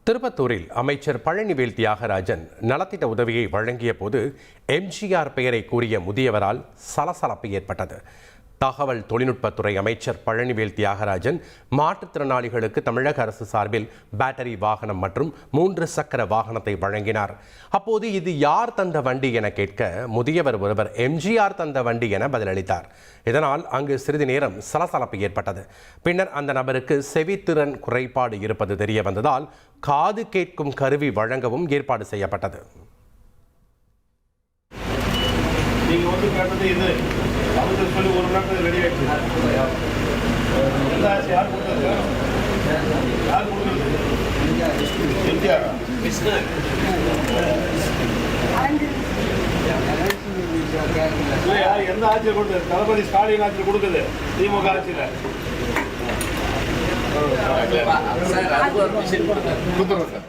திருப்பத்தூரில் அமைச்சர் பழனிவேல் தியாகராஜன் நலத்திட்ட உதவியை வழங்கிய போது எம்ஜிஆர் பெயரை கூறிய முதியவரால் சலசலப்பு ஏற்பட்டது. தகவல் தொழில்நுட்பத்துறை அமைச்சர் பழனிவேல் தியாகராஜன் மாற்றுத்திறனாளிகளுக்கு தமிழக அரசு சார்பில் பேட்டரி வாகனம் மற்றும் 3 சக்கர வாகனத்தை வழங்கினார். அப்போது இது யார் தந்த வண்டி என கேட்க முதியவர் ஒருவர் எம்ஜிஆர் தந்த வண்டி என பதிலளித்தார். இதனால் அங்கு சிறிது நேரம் சலசலப்பு ஏற்பட்டது. பின்னர் அந்த நபருக்கு செவித்திறன் குறைபாடு இருப்பது தெரிய வந்ததால் காது கேட்கும் கருவி வழங்கவும் ஏற்பாடு செய்யப்பட்டது. அவங்களுக்கு சொல்லி ஒரு நாள் ரெடி ஆகிடுச்சு. யார் கொடுத்தது? யார் கொடுக்குறது? எம்ஜிஆர் இல்லையா? எந்த ஆட்சியில் கொடுத்தது? தளபதி ஸ்டாலின் ஆட்சியில் கொடுக்குது. திமுக ஆட்சியில் கொடுத்துருவோம் சார்.